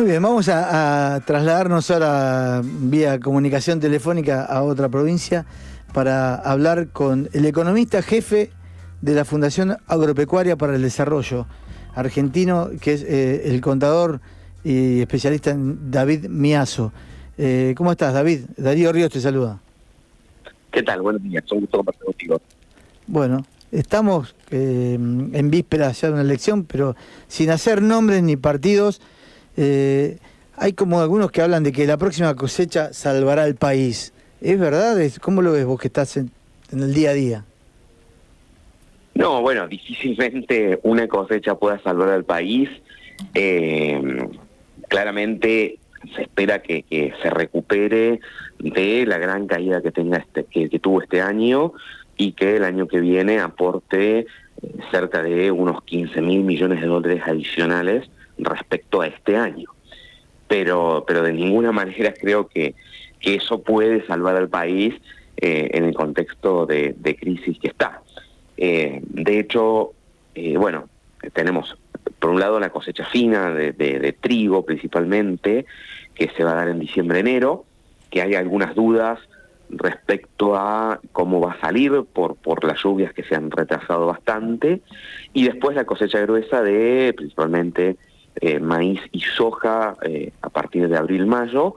Muy bien, vamos a trasladarnos ahora vía comunicación telefónica a otra provincia para hablar con el economista jefe de la Fundación Agropecuaria para el Desarrollo argentino, que es el contador y especialista en David Miazo. ¿Cómo estás, David? Darío Ríos te saluda. ¿Qué tal? Buenos días, un gusto compartir contigo. Bueno, estamos en vísperas ya de una elección, pero sin hacer nombres ni partidos. Hay como algunos que hablan de que la próxima cosecha salvará al país. ¿Es verdad? ¿Cómo lo ves vos que estás en el día a día? No, bueno, difícilmente una cosecha pueda salvar al país. Claramente se espera que se recupere de la gran caída que que tuvo este año y que el año que viene aporte cerca de unos 15.000 millones de dólares adicionales respecto a este año. Pero de ninguna manera creo que eso puede salvar al país en el contexto de crisis que está. De hecho, bueno, tenemos por un lado la cosecha fina de trigo principalmente, que se va a dar en diciembre-enero, que hay algunas dudas respecto a cómo va a salir por las lluvias que se han retrasado bastante, y después la cosecha gruesa de principalmente maíz y soja a partir de abril-mayo,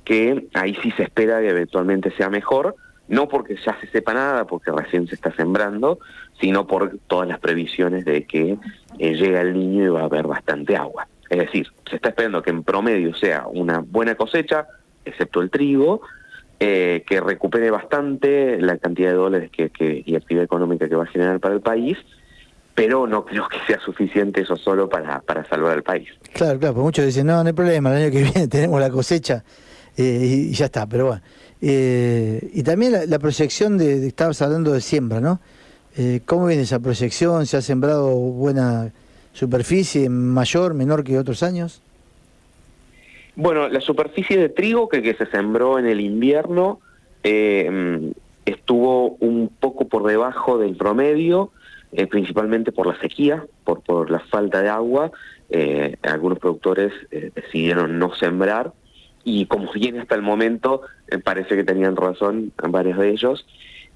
que ahí sí se espera que eventualmente sea mejor, no porque ya se sepa nada, porque recién se está sembrando, sino por todas las previsiones de que llega el Niño y va a haber bastante agua. Es decir, se está esperando que en promedio sea una buena cosecha, excepto el trigo, que recupere bastante la cantidad de dólares y actividad económica que va a generar para el país, pero no creo que sea suficiente eso solo para salvar al país. Claro, porque muchos dicen, no hay problema, el año que viene tenemos la cosecha y ya está, pero bueno. Y también la proyección estabas hablando de siembra, ¿no? ¿Cómo viene esa proyección? ¿Se ha sembrado buena superficie, mayor, menor que otros años? Bueno, la superficie de trigo que se sembró en el invierno estuvo un poco por debajo del promedio, principalmente por la sequía, por la falta de agua. Algunos productores decidieron no sembrar, y como viene hasta el momento, parece que tenían razón varios de ellos.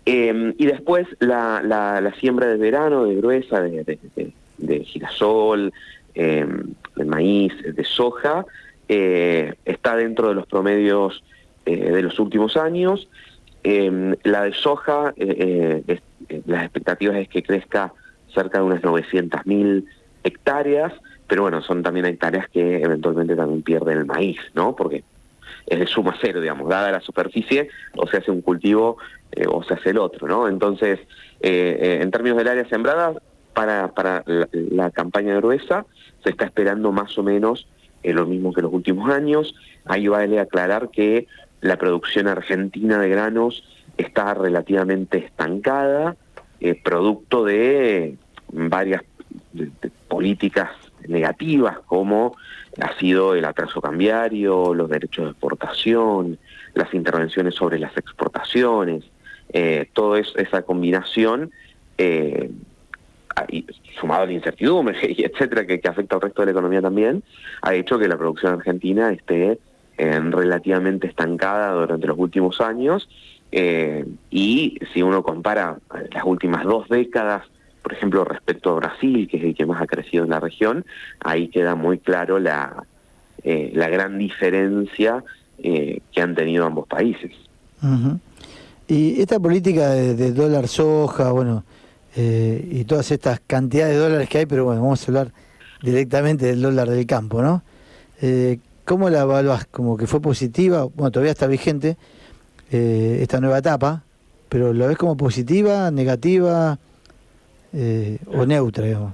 Y después la siembra de verano, de gruesa, de girasol, de maíz, de soja, está dentro de los promedios de los últimos años. La de soja, las expectativas es que crezca cerca de unas 900.000 hectáreas, pero bueno, son también hectáreas que eventualmente también pierden el maíz, ¿no? Porque es de suma cero, digamos, dada la superficie, o se hace un cultivo o se hace el otro, ¿no? Entonces, en términos del área sembrada, para la campaña gruesa, se está esperando más o menos lo mismo que los últimos años. Ahí vale aclarar que la producción argentina de granos está relativamente estancada, producto de varias políticas negativas, como ha sido el atraso cambiario, los derechos de exportación, las intervenciones sobre las exportaciones, toda esa combinación, sumado a la incertidumbre y etcétera, que afecta al resto de la economía también, ha hecho que la producción argentina esté relativamente estancada durante los últimos años, y si uno compara las últimas 2 décadas, por ejemplo, respecto a Brasil, que es el que más ha crecido en la región, ahí queda muy claro la gran diferencia que han tenido ambos países. Uh-huh. Y esta política de dólar soja, bueno, y todas estas cantidades de dólares que hay, pero bueno, vamos a hablar directamente del dólar del campo, ¿no? ¿Cómo la evaluás? ¿Como que fue positiva? Bueno, todavía está vigente esta nueva etapa, pero ¿la ves como positiva, negativa o neutra, digamos?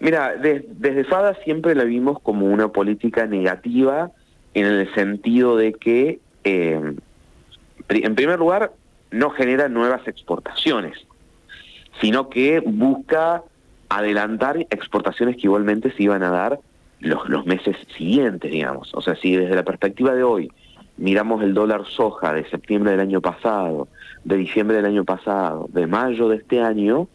Mira, desde FADA siempre la vimos como una política negativa, en el sentido de que, en primer lugar, no genera nuevas exportaciones, sino que busca adelantar exportaciones que igualmente se iban a dar los meses siguientes, digamos. O sea, si desde la perspectiva de hoy miramos el dólar soja de septiembre del año pasado, de diciembre del año pasado, de mayo de este año,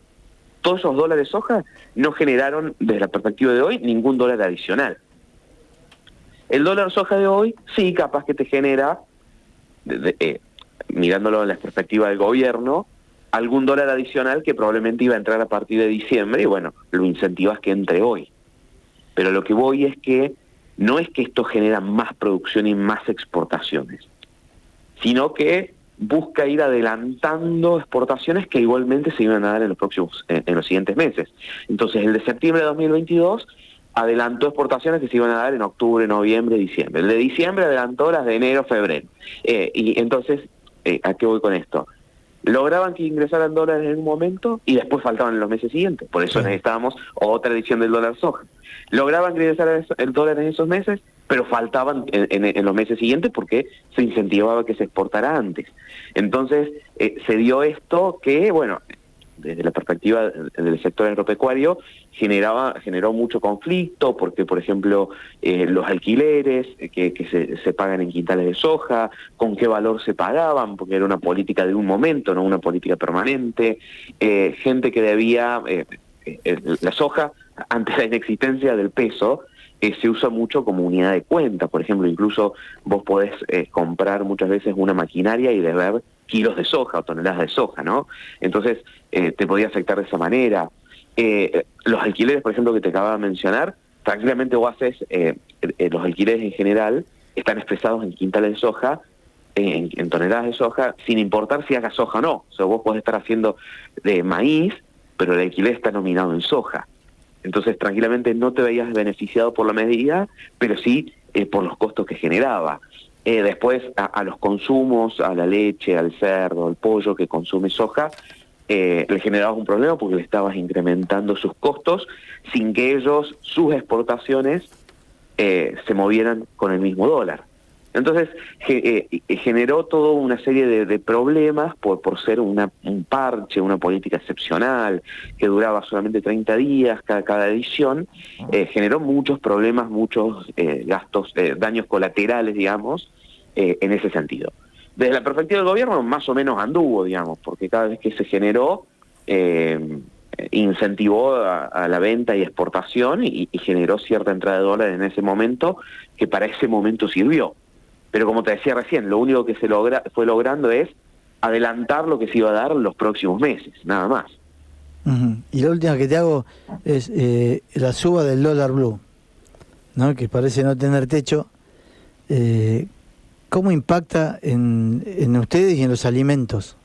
todos esos dólares soja no generaron, desde la perspectiva de hoy, ningún dólar adicional. El dólar soja de hoy, sí, capaz que te genera, mirándolo en la perspectiva del gobierno, algún dólar adicional que probablemente iba a entrar a partir de diciembre, y bueno, lo incentivas que entre hoy. Pero lo que voy es que no es que esto genera más producción y más exportaciones, sino que busca ir adelantando exportaciones que igualmente se iban a dar en los siguientes meses. Entonces, el de septiembre de 2022 adelantó exportaciones que se iban a dar en octubre, noviembre, diciembre. El de diciembre adelantó las de enero, febrero. Y entonces, ¿a qué voy con esto? Lograban que ingresaran dólares en un momento y después faltaban en los meses siguientes. Por eso necesitábamos otra edición del dólar soja. Lograban que ingresara el dólar en esos meses, pero faltaban en los meses siguientes porque se incentivaba que se exportara antes. Entonces, se dio esto que, bueno, desde la perspectiva del sector agropecuario, generó mucho conflicto, porque, por ejemplo, los alquileres que se pagan en quintales de soja, con qué valor se pagaban, porque era una política de un momento, no una política permanente, gente que debía, la soja, ante la inexistencia del peso, se usa mucho como unidad de cuenta. Por ejemplo, incluso vos podés comprar muchas veces una maquinaria y deber kilos de soja o toneladas de soja, ¿no? Entonces, te podía afectar de esa manera. Los alquileres, por ejemplo, que te acababa de mencionar, tranquilamente vos haces, los alquileres en general están expresados en quintales de soja, en toneladas de soja, sin importar si hagas soja o no. O sea, vos podés estar haciendo de maíz, pero el alquiler está nominado en soja. Entonces, tranquilamente no te veías beneficiado por la medida, pero sí por los costos que generaba. Después, a los consumos, a la leche, al cerdo, al pollo que consume soja, le generabas un problema porque le estabas incrementando sus costos sin que ellos, sus exportaciones, se movieran con el mismo dólar. Entonces, generó toda una serie de problemas por ser un parche, una política excepcional, que duraba solamente 30 días cada edición, generó muchos problemas, muchos gastos, daños colaterales, digamos, en ese sentido. Desde la perspectiva del gobierno, más o menos anduvo, digamos, porque cada vez que se generó, incentivó a la venta y exportación y generó cierta entrada de dólares en ese momento, que para ese momento sirvió. Pero como te decía recién, lo único que fue logrando es adelantar lo que se iba a dar en los próximos meses, nada más. Y la última que te hago es la suba del dólar blue, ¿no? Que parece no tener techo. ¿Cómo impacta en ustedes y en los alimentos?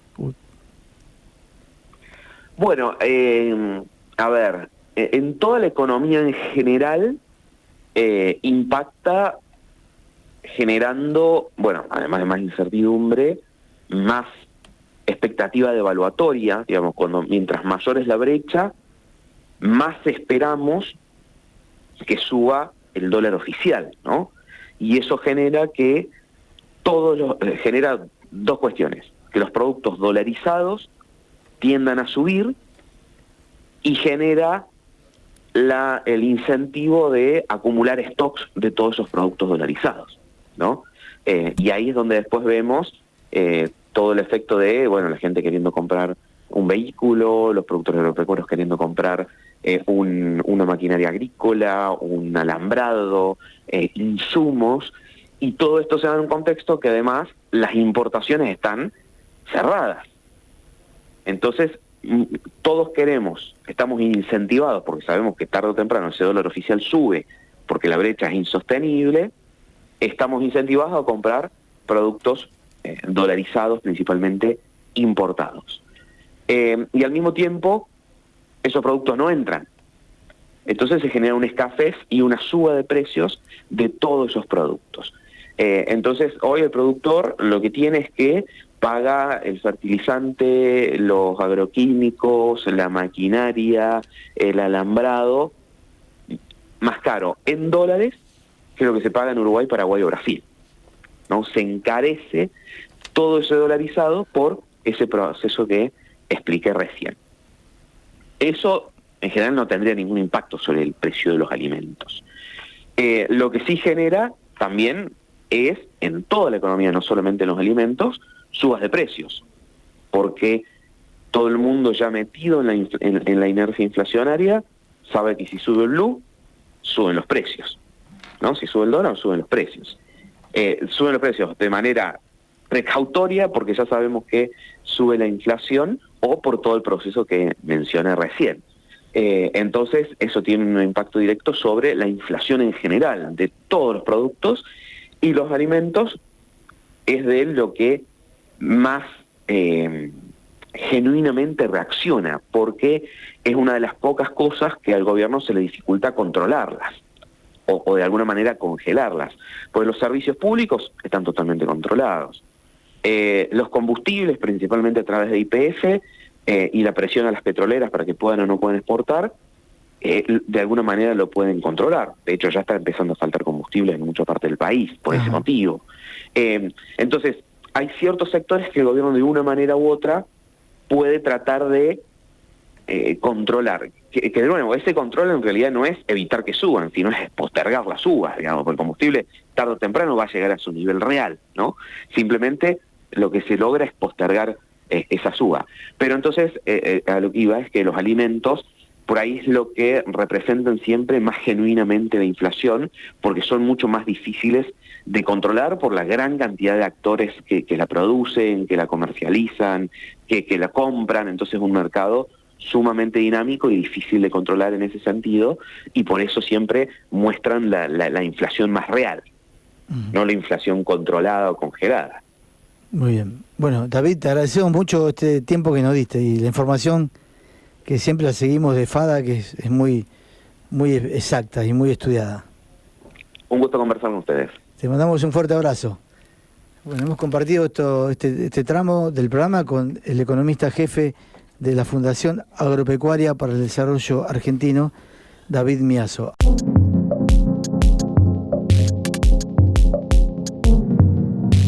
Bueno, a ver, en toda la economía en general impacta generando, bueno, además de más incertidumbre, más expectativa devaluatoria, digamos, mientras mayor es la brecha, más esperamos que suba el dólar oficial, ¿no? Y eso genera que genera dos cuestiones: que los productos dolarizados tiendan a subir y genera el incentivo de acumular stocks de todos esos productos dolarizados, ¿no? Y ahí es donde después vemos todo el efecto de, bueno, la gente queriendo comprar un vehículo, los productores agropecuarios queriendo comprar una maquinaria agrícola, un alambrado, insumos, y todo esto se da en un contexto que además las importaciones están cerradas. Entonces, todos estamos incentivados, porque sabemos que tarde o temprano ese dólar oficial sube, porque la brecha es insostenible, estamos incentivados a comprar productos dolarizados, principalmente importados. Y al mismo tiempo, esos productos no entran. Entonces se genera una escasez y una suba de precios de todos esos productos. Entonces, hoy el productor lo que tiene es que paga el fertilizante, los agroquímicos, la maquinaria, el alambrado, más caro en dólares que lo que se paga en Uruguay, Paraguay o Brasil, ¿no? Se encarece todo ese dolarizado por ese proceso que expliqué recién. Eso en general no tendría ningún impacto sobre el precio de los alimentos. Lo que sí genera también es, en toda la economía, no solamente en los alimentos, subas de precios, porque todo el mundo ya metido en la inercia inflacionaria sabe que si sube el blue, suben los precios. ¿no? Si sube el dólar, suben los precios. Suben los precios de manera precautoria porque ya sabemos que sube la inflación o por todo el proceso que mencioné recién. Entonces eso tiene un impacto directo sobre la inflación en general de todos los productos, y los alimentos es de lo que más genuinamente reacciona, porque es una de las pocas cosas que al gobierno se le dificulta controlarlas o de alguna manera congelarlas, porque los servicios públicos están totalmente controlados. Los combustibles, principalmente a través de YPF, y la presión a las petroleras para que puedan o no puedan exportar, de alguna manera lo pueden controlar. De hecho, ya está empezando a faltar combustible en mucha parte del país, por ese motivo. Entonces, hay ciertos sectores que el gobierno de una manera u otra puede tratar de controlar. Que de nuevo, ese control en realidad no es evitar que suban, sino es postergar las subas, digamos, porque el combustible tarde o temprano va a llegar a su nivel real, ¿no? Simplemente lo que se logra es postergar esa suba. Pero entonces, a lo que iba es que los alimentos, por ahí es lo que representan siempre más genuinamente la inflación, porque son mucho más difíciles de controlar por la gran cantidad de actores que la producen, que la comercializan, que la compran. Entonces es un mercado sumamente dinámico y difícil de controlar en ese sentido, y por eso siempre muestran la inflación más real, no la inflación controlada o congelada. Muy bien. Bueno, David, te agradecemos mucho este tiempo que nos diste y la información que siempre la seguimos de FADA, que es muy, muy exacta y muy estudiada. Un gusto conversar con ustedes. Te mandamos un fuerte abrazo. Bueno, hemos compartido este tramo del programa con el economista jefe de la Fundación Agropecuaria para el Desarrollo Argentino, David Miazo.